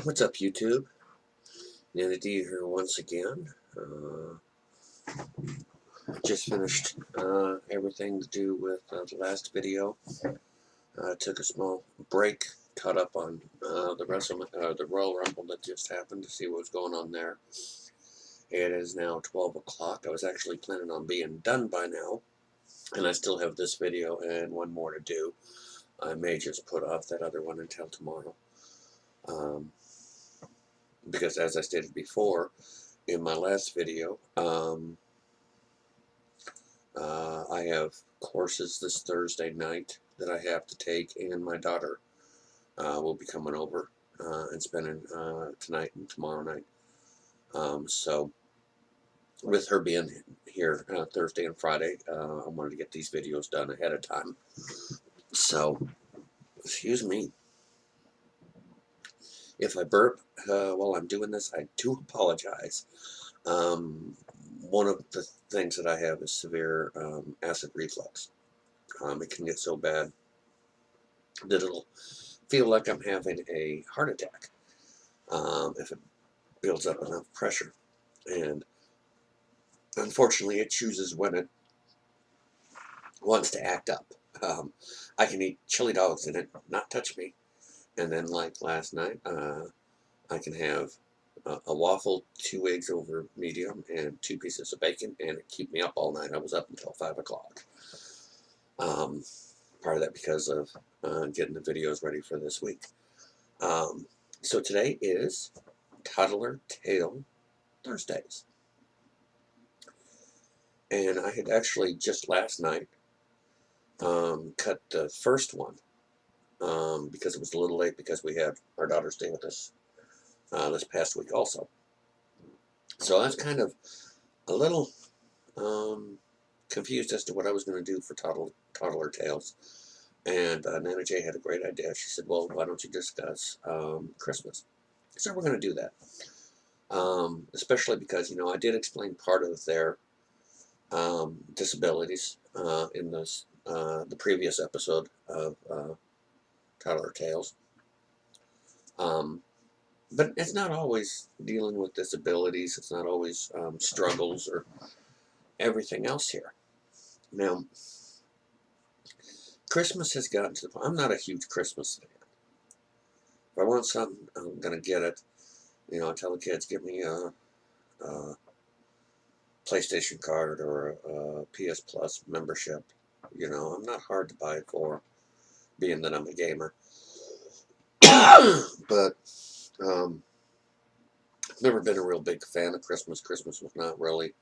What's up, YouTube? Nitty here once again. Just finished everything to do with the last video. Took a small break, caught up on the Royal Rumble that just happened to see what was going on there. It is now 12 o'clock. I was actually planning on being done by now, and I still have this video and one more to do. I may just put off that other one until tomorrow. Because as I stated before in my last video, I have courses this Thursday night that I have to take, and my daughter will be coming over and spending tonight and tomorrow night. So with her being here Thursday and Friday, I wanted to get these videos done ahead of time. So, excuse me. If I burp while I'm doing this, I do apologize. One of the things that I have is severe acid reflux. It can get so bad that it'll feel like I'm having a heart attack if it builds up enough pressure. And unfortunately, it chooses when it wants to act up. I can eat chili dogs and it not touch me. And then, like last night, I can have a waffle, 2 eggs over medium, and 2 pieces of bacon, and it keep me up all night. I was up until 5 o'clock. Part of that because of getting the videos ready for this week. So today is Toddler Tale Thursdays. And I had actually just last night cut the first one because it was a little late because we had our daughter stay with us this past week also. So I was kind of a little confused as to what I was going to do for Toddler Tales. And Nana J had a great idea. She said, well, why don't you discuss Christmas? So we're going to do that. Especially because, I did explain part of their disabilities in this, the previous episode of Toddler Tales. But it's not always dealing with disabilities. It's not always struggles or everything else here. Now, Christmas has gotten to the point. I'm not a huge Christmas fan. If I want something, I'm going to get it. I tell the kids, get me a PlayStation card or a PS Plus membership. I'm not hard to buy for, being that I'm a gamer. But I've never been a real big fan of Christmas. Christmas was not really.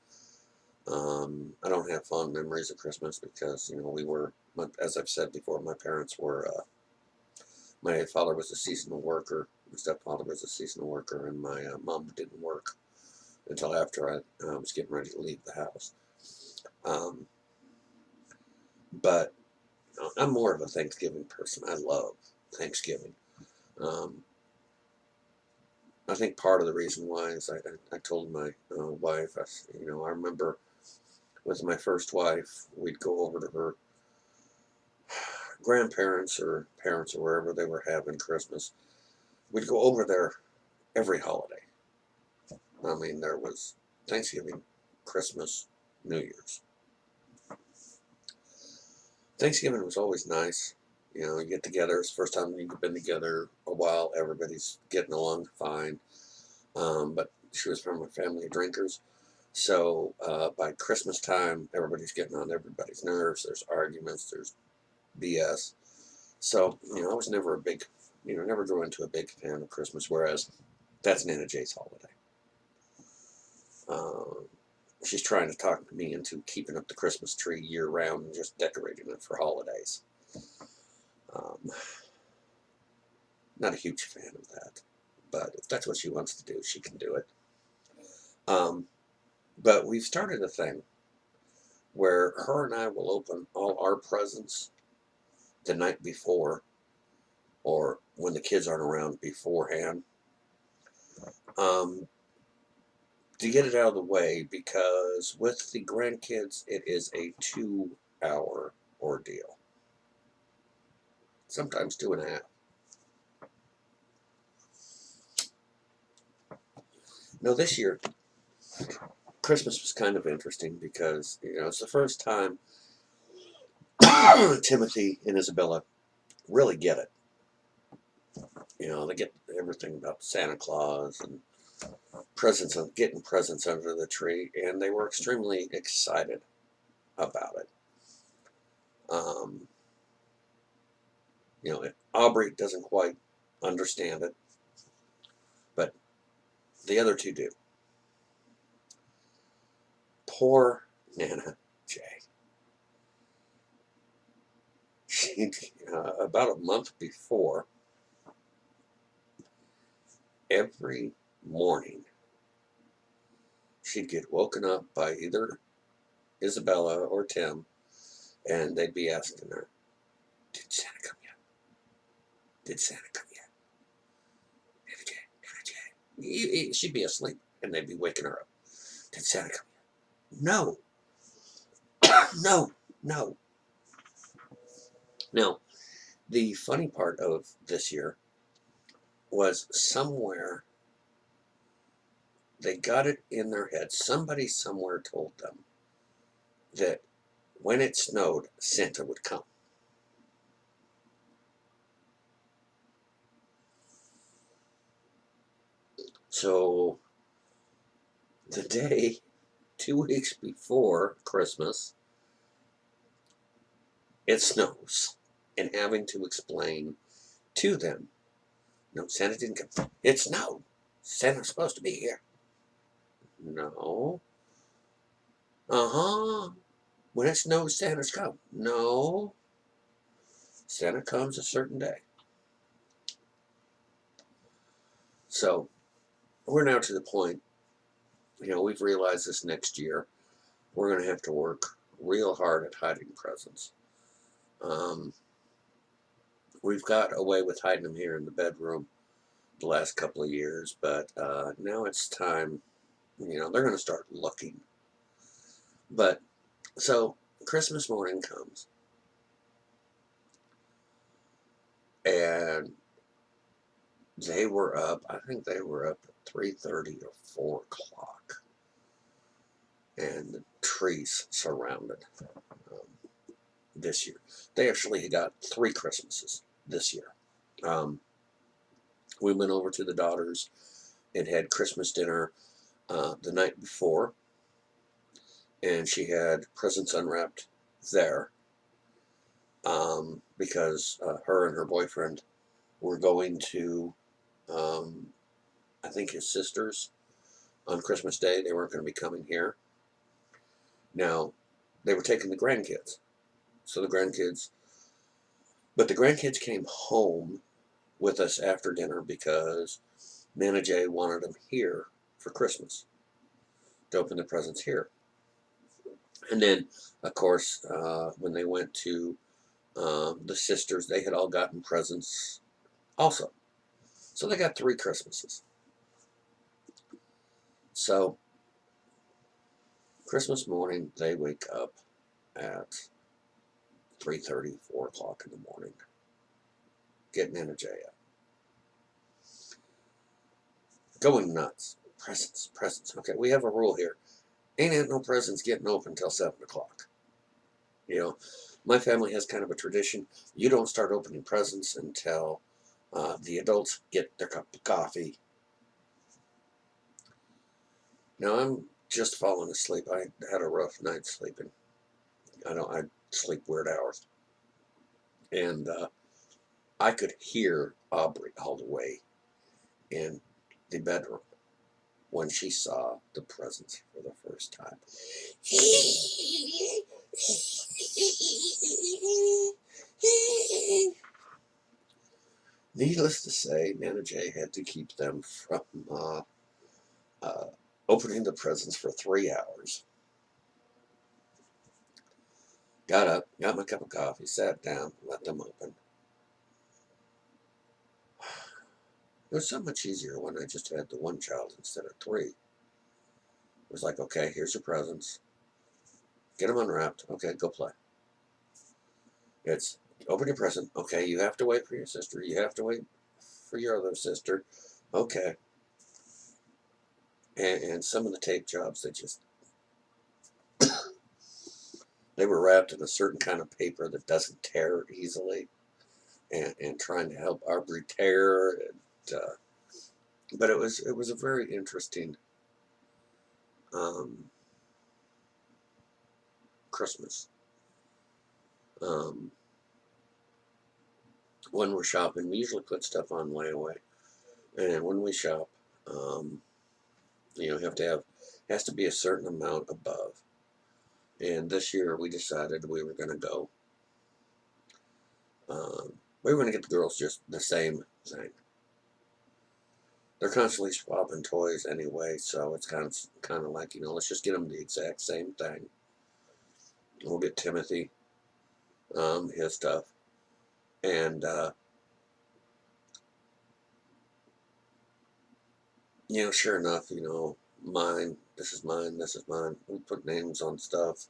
I don't have fond memories of Christmas because, we were, as I've said before, my parents were, my father was a seasonal worker, my stepfather was a seasonal worker, and my mom didn't work until after I was getting ready to leave the house. But I'm more of a Thanksgiving person. I love Thanksgiving. I think part of the reason why is I told my wife, I remember with my first wife, we'd go over to her grandparents or parents or wherever they were having Christmas. We'd go over there every holiday. I mean, there was Thanksgiving, Christmas, New Year's. Thanksgiving was always nice. You get together. It's the first time you've been together a while. Everybody's getting along fine. But she was from a family of drinkers. So by Christmas time, everybody's getting on everybody's nerves. There's arguments. There's BS. So, I was never a big, never grew into a big fan of Christmas, whereas that's Nana J's holiday. She's trying to talk me into keeping up the Christmas tree year-round and just decorating it for holidays. Not a huge fan of that, but if that's what she wants to do, she can do it. But we've started a thing where her and I will open all our presents the night before, or when the kids aren't around beforehand, to get it out of the way, because with the grandkids, it is a 2-hour ordeal. Sometimes 2.5. Now this year, Christmas was kind of interesting because, it's the first time Timothy and Isabella really get it. They get everything about Santa Claus and getting presents under the tree, and they were extremely excited about it. Um, Aubrey doesn't quite understand it, but the other two do. Poor Nana Jay. She, about a month before, every morning, she'd get woken up by either Isabella or Tim, and they'd be asking her, "Did Santa come yet? Did Santa come yet? Nana Jay, Nana Jay." She'd be asleep, and they'd be waking her up. "Did Santa come yet?" "No, no, no." Now, the funny part of this year was somewhere they got it in their head. Somebody somewhere told them that when it snowed, Santa would come. So the day, 2 weeks before Christmas, it snows, and having to explain to them, "No, Santa didn't come. It snowed. Santa's supposed to be here." "No." "Uh-huh. When it snows, Santa's come." "No. Santa comes a certain day." So we're now to the point, we've realized this next year we're going to have to work real hard at hiding presents. Um, we've got away with hiding them here in the bedroom the last couple of years, but now it's time, they're going to start looking. But so Christmas morning comes, and they were up, I think they were up at 3:30 or 4 o'clock, and the trees surrounded this year. They actually got 3 Christmases this year. We went over to the daughters and had Christmas dinner the night before, and she had presents unwrapped there because her and her boyfriend were going to, I think, his sister's on Christmas Day. They weren't going to be coming here. Now, they were taking the grandkids. So the grandkids came home with us after dinner because Nana Jay wanted them here for Christmas to open the presents here. And then, of course, when they went to the sisters, they had all gotten presents also. So they got 3 Christmases. So Christmas morning, they wake up at 3:30, 4 o'clock in the morning, getting Nana Jay up, going nuts. Presents, presents. Okay, we have a rule here. Ain't no presents getting open until 7 o'clock. My family has kind of a tradition. You don't start opening presents until the adults get their cup of coffee. Now, I'm just falling asleep. I had a rough night sleeping. I sleep weird hours. And I could hear Aubrey all the way in the bedroom when she saw the presents for the first time. Needless to say, Nana Jay had to keep them from uh, opening the presents for 3 hours. Got up, got my cup of coffee, sat down, let them open. It was so much easier when I just had the one child instead of 3. It was like, okay, here's your presents. Get them unwrapped. Okay, go play. It's open your present. Okay, you have to wait for your sister. You have to wait for your other sister. Okay. and some of the tape jobs, they were wrapped in a certain kind of paper that doesn't tear easily, and trying to help Aubrey tear. But it was a very interesting um, Christmas. Um, when we're shopping, we usually put stuff on layaway, and when we shop, um, have to have has to be a certain amount above. And this year we decided we were going to go. Um, we were going to get the girls just the same thing. They're constantly swapping toys anyway, so it's kind of like, let's just get them the exact same thing. We'll get Timothy his stuff, and sure enough, mine. This is mine. This is mine. We put names on stuff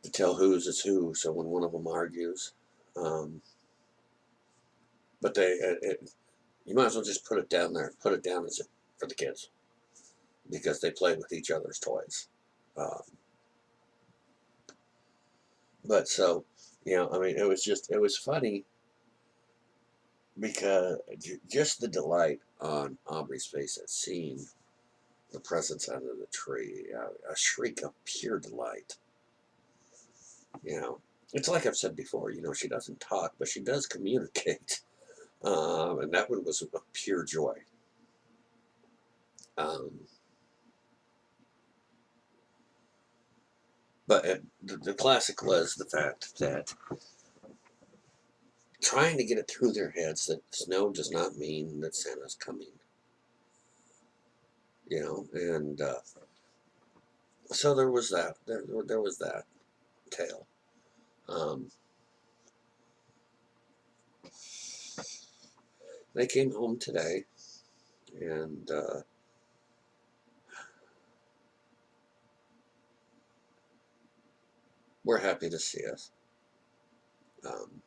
to tell whose is who. So when one of them argues, um, but you might as well just put it down there. Put it down as for the kids because they play with each other's toys. Um, but so, I mean, it was funny because just the delight on Aubrey's face at seeing the presents under the tree, a shriek of pure delight. It's like I've said before, she doesn't talk, but she does communicate. And that one was a pure joy. Um, but the classic was the fact that trying to get it through their heads that snow does not mean that Santa's coming. And so there was that. There was that tale. Um, they came home today, and were happy to see us. Um,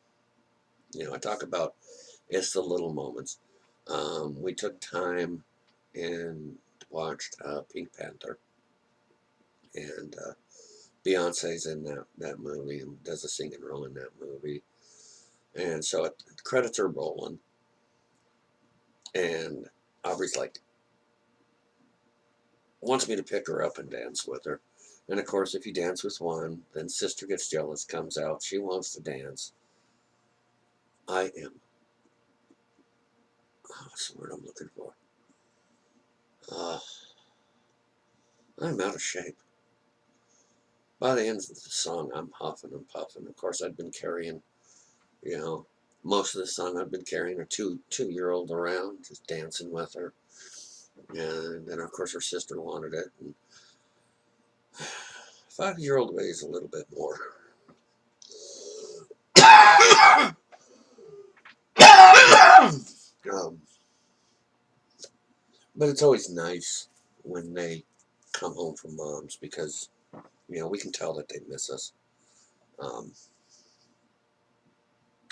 I talk about it's the little moments. We took time and watched Pink Panther, and Beyonce's in that movie and does a singing role in that movie, and so the credits are rolling, and Aubrey's like wants me to pick her up and dance with her, and of course if you dance with one, then sister gets jealous, comes out, she wants to dance. I am, what's the word I'm looking for? Uh, I'm out of shape. By the end of the song, I'm huffing and puffing. Of course, I'd been carrying, you know, most of the song I've been carrying a two-year-old around, just dancing with her. And then, of course, her sister wanted it. And 5-year-old weighs a little bit more. um, but it's always nice when they come home from mom's because, we can tell that they miss us. Um,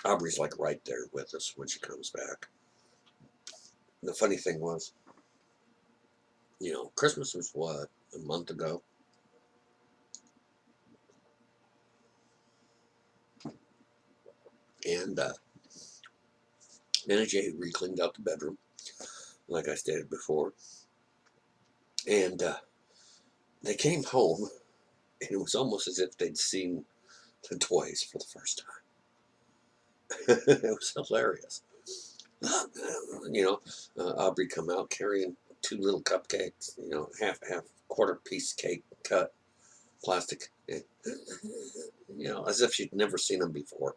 Aubrey's like right there with us when she comes back. And the funny thing was, Christmas was what, a month ago? And Nana J re-cleaned out the bedroom, like I stated before. And they came home, and it was almost as if they'd seen the toys for the first time. It was hilarious. Aubrey come out carrying 2 little cupcakes, half quarter piece cake cut, plastic, as if she'd never seen them before,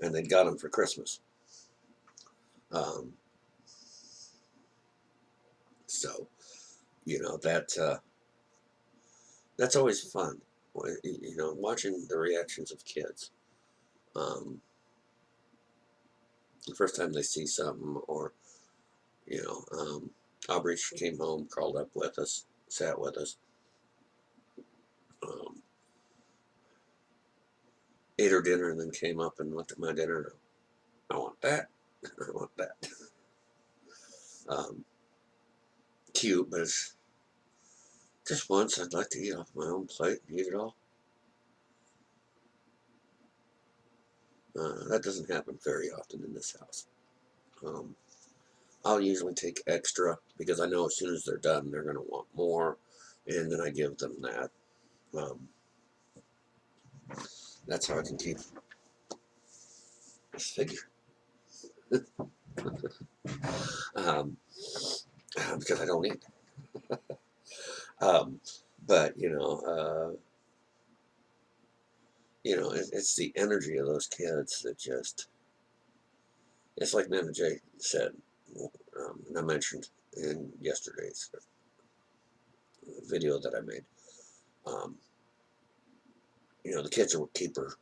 and they'd got them for Christmas. Um, so, that's always fun, watching the reactions of kids. Um, the first time they see something, or, you know, um, Aubrey came home, crawled up with us, sat with us, um, ate her dinner, and then came up and looked at my dinner. I want that. I want that. Um, cute, but just once I'd like to eat off my own plate and eat it all. That doesn't happen very often in this house. Um, I'll usually take extra because I know as soon as they're done, they're going to want more, and then I give them that. Um, that's how I can keep this figure. um, because I don't eat. Um, but it's the energy of those kids that just. It's like Nana Jay said, and I mentioned in yesterday's video that I made. Um, the kids are what keep her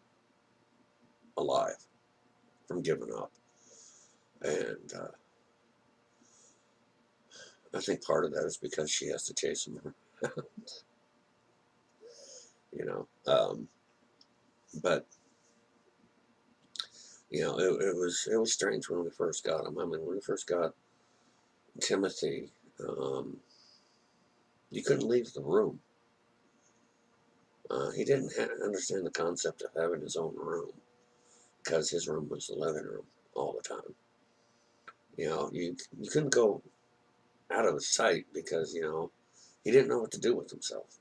alive from giving up, and I think part of that is because she has to chase them around. But it was strange when we first got him. I mean, when we first got Timothy, you couldn't leave the room. He didn't understand the concept of having his own room because his room was the living room all the time. You couldn't go out of his sight because he didn't know what to do with himself.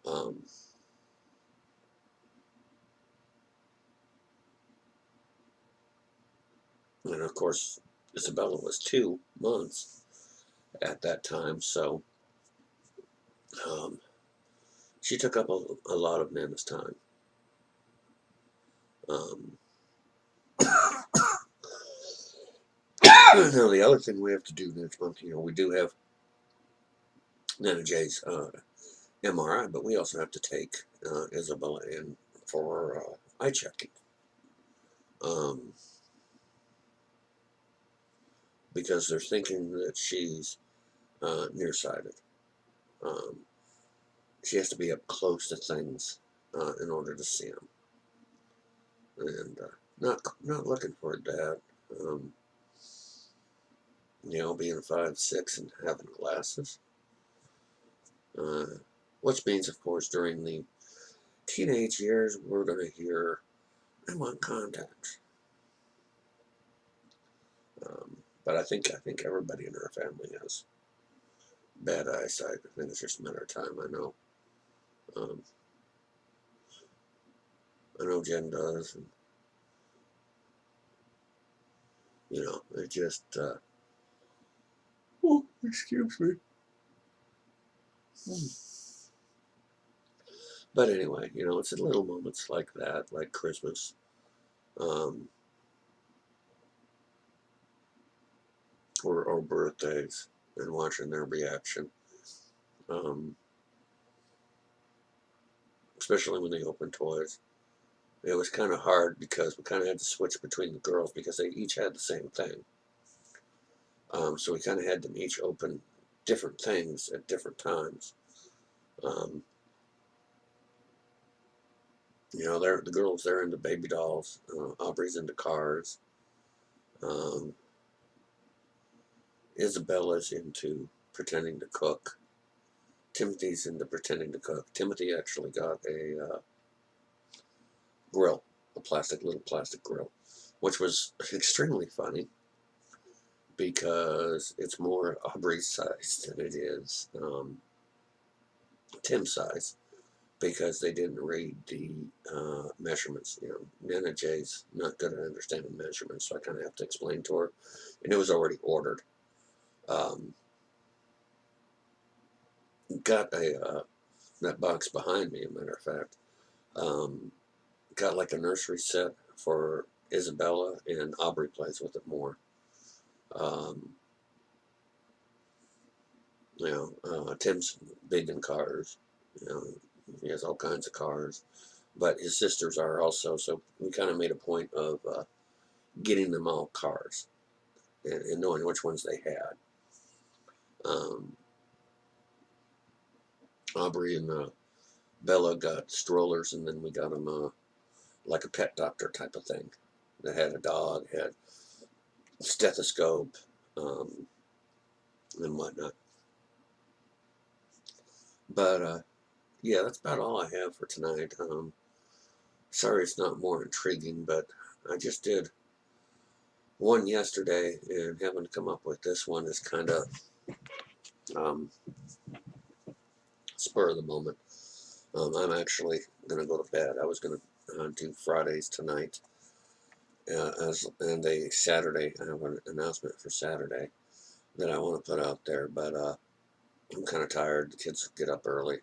Um, and of course, Isabella was 2 months at that time, so um, she took up a lot of Nana's time. Um, now, the other thing we have to do next month, we do have Nana Jay's MRI, but we also have to take Isabella in for eye checking. Um, because they're thinking that she's nearsighted. Um, she has to be up close to things in order to see them, and not looking for a dad. Um, being 5'6" and having glasses, uh, which means, of course, during the teenage years, we're going to hear, "I want contacts." But I think everybody in our family has bad eyesight. I think it's just a matter of time. Um, I know Jen does, and it just. Oh, excuse me. But anyway, it's in little moments like that, like Christmas, um, or birthdays, and watching their reaction. Um, Especially when they open toys. It was kind of hard because we kind of had to switch between the girls because they each had the same thing. So we kind of had them each open different things at different times. Um, the girls, they're into baby dolls. Aubrey's into cars. Um, Isabella's into pretending to cook. Timothy's into pretending to cook. Timothy actually got a grill, a little plastic grill, which was extremely funny because it's more Aubrey's size than it is Tim's size, because they didn't read the measurements. Nana Jay's not good at understanding measurements, so I kind of have to explain to her, and it was already ordered. Um, got that box behind me, as a matter of fact. Got like a nursery set for Isabella, and Aubrey plays with it more. Um, Tim's big in cars. He has all kinds of cars, but his sisters are also. So we kind of made a point of getting them all cars and knowing which ones they had. Um, Aubrey and Bella got strollers, and then we got them like a pet doctor type of thing that had a dog, had a stethoscope, and whatnot. But yeah, that's about all I have for tonight. Sorry it's not more intriguing, but I just did one yesterday, and having to come up with this one is kind of um, spur of the moment. I'm actually going to go to bed. I was going to do Fridays tonight, and a Saturday. I have an announcement for Saturday that I want to put out there, but I'm kind of tired. The kids get up early.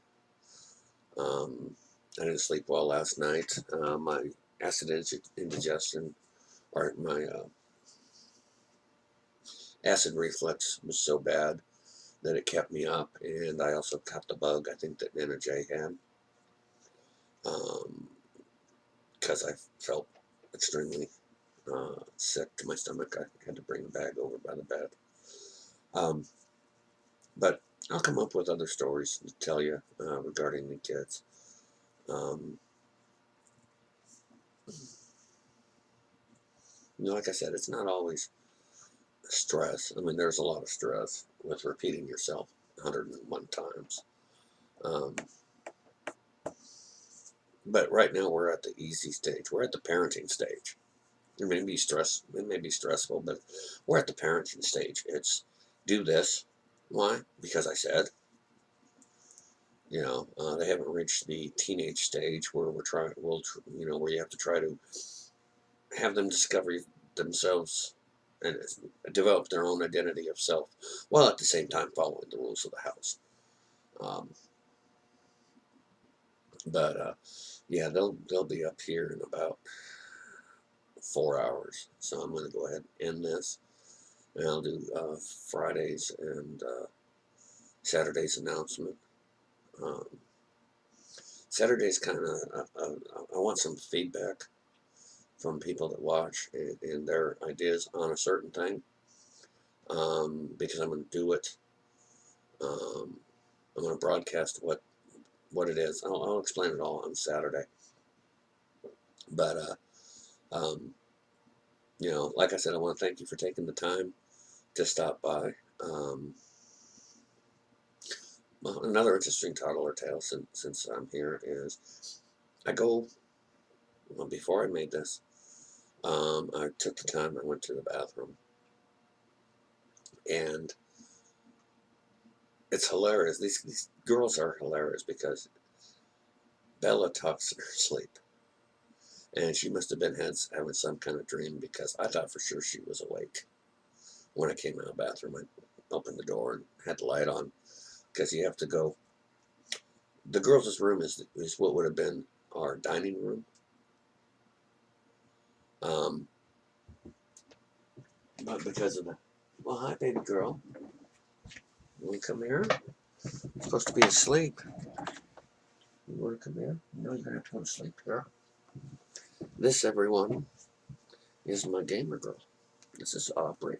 I didn't sleep well last night. My acid indigestion, or my acid reflux was so bad that it kept me up, and I also caught the bug I think that Nana Jay had, because I felt extremely sick to my stomach. I had to bring a bag over by the bed. Um, but I'll come up with other stories to tell you regarding the kids. Um, like I said, it's not always stress. I mean, there's a lot of stress with repeating yourself 101 times. Um, but right now we're at the easy stage. We're at the parenting stage. It may be stressful, but we're at the parenting stage. It's do this. Why? Because I said. They haven't reached the teenage stage where where you have to try to have them discover themselves and develop their own identity of self, while at the same time following the rules of the house. Um, but yeah, they'll be up here in about 4 hours. So I'm going to go ahead and end this, and I'll do Fridays and Saturday's announcement. Um, Saturday's kind of I want some feedback from people that watch and their ideas on a certain thing, because I'm going to do it. Um, I'm going to broadcast what it is. I'll explain it all on Saturday. But um, like I said, I want to thank you for taking the time to stop by. Well, another interesting toddler tale, since I'm here, is I go, well, before I made this, I took the time, I went to the bathroom, and it's hilarious. These girls are hilarious because Bella talks in her sleep, and she must have been having some kind of dream, because I thought for sure she was awake when I came out of the bathroom. I opened the door and had the light on, because you have to go. The girls' room is what would have been our dining room. Um, but because of the, well, hi, baby girl. You want to come here? You're supposed to be asleep. You want to come here? No, you're going to have to go to sleep, girl. This, everyone, is my gamer girl. This is Aubrey.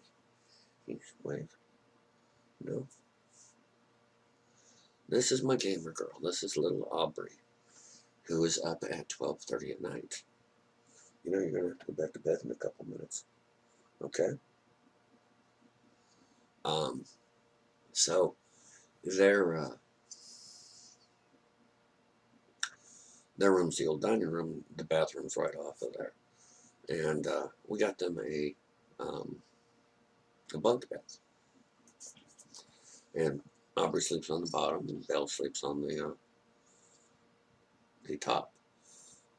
Wave. No. This is my gamer girl. This is little Aubrey, who is up at 12:30 at night. You're going to have to go back to bed in a couple minutes. Okay? So, their room's the old dining room. The bathroom's right off of there. And we got them a bunk bed. And Aubrey sleeps on the bottom, and Belle sleeps on the top.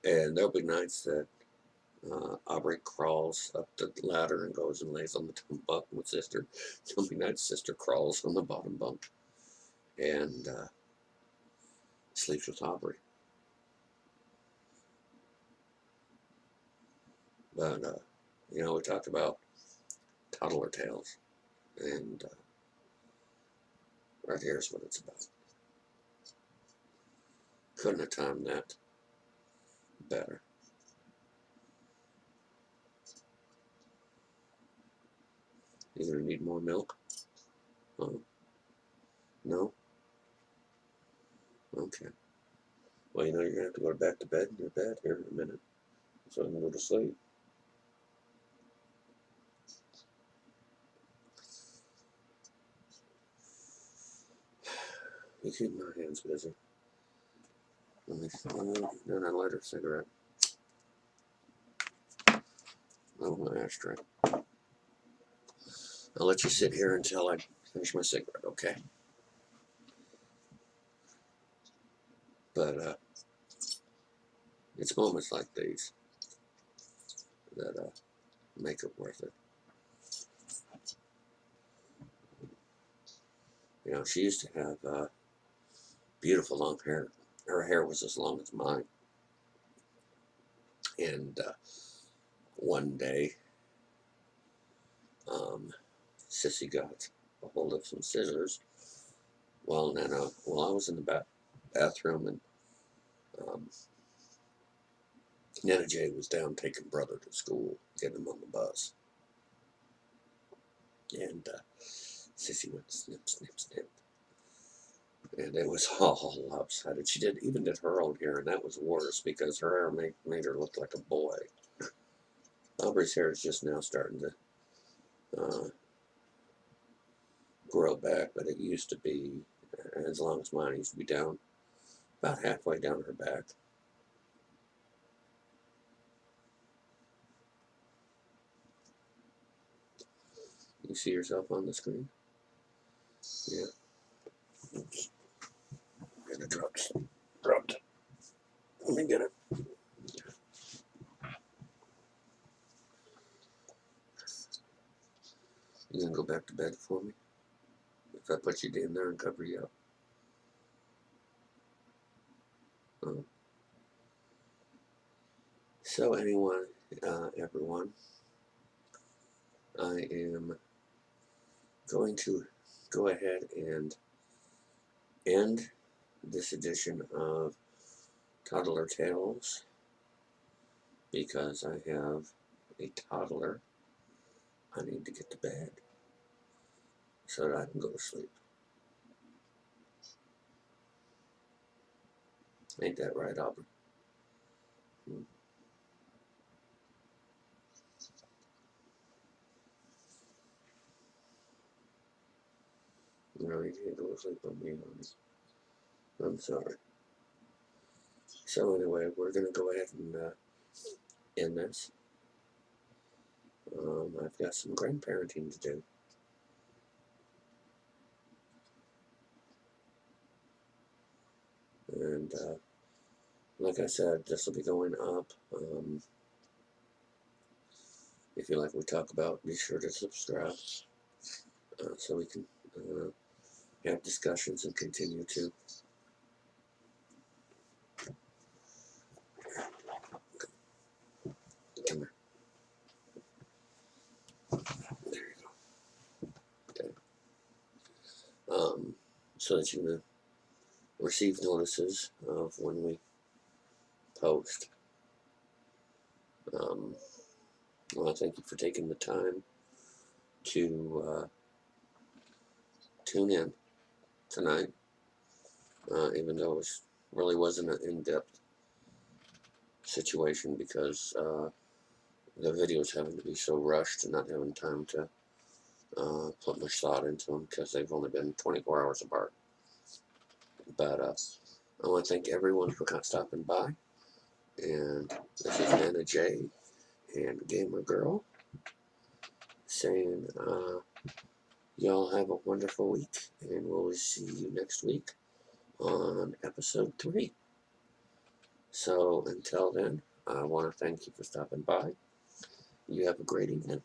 And there'll be nights that Aubrey crawls up the ladder and goes and lays on the top bunk with sister. There'll be nights sister crawls on the bottom bunk and sleeps with Aubrey. But we talked about toddler tales, and right here's what it's about. Couldn't have timed that better. You gonna need more milk? Oh, no? Okay. Well, you're gonna have to go back to bed in your bed here in a minute, so I can go to sleep. You keep my hands busy. Let me then I light her cigarette. Oh, my ashtray. I'll let you sit here until I finish my cigarette, okay? But it's moments like these that make it worth it. You know, she used to have beautiful long hair. Her hair was as long as mine. And one day, Sissy got a hold of some scissors while I was in the bathroom, and Nana Jay was down taking brother to school, getting him on the bus. And Sissy went snip, snip, snip. And it was all lopsided. She even did her own hair, and that was worse because her hair made her look like a boy. Aubrey's hair is just now starting to grow back, but it used to be, as long as mine, used to be down, about halfway down her back. You see yourself on the screen? Yeah. Oops. And it dropped. Let me get it. You gonna go back to bed for me? If I put you in there and cover you up? So anyway, everyone, I am going to go ahead and end this edition of Toddler Tales because I have a toddler. I need to get to bed so that I can go to sleep. Ain't that right, Aubrey? No, you can't go to sleep on me, honey. I'm sorry. So anyway, we're going to go ahead and end this. I've got some grandparenting to do. And like I said, this will be going up. If you like what we talk about, be sure to subscribe so we can have discussions and continue to. Come here. There you go. Okay. So that you can receive notices of when we post. Well, thank you for taking the time to tune in tonight, even though it really wasn't an in-depth situation because the videos having to be so rushed and not having time to put much thought into them because they've only been 24 hours apart. But I want to thank everyone for stopping by. And this is Nana J and Gamer Girl saying, y'all have a wonderful week, and we'll see you next week on episode 3. So until then, I want to thank you for stopping by. You have a great evening.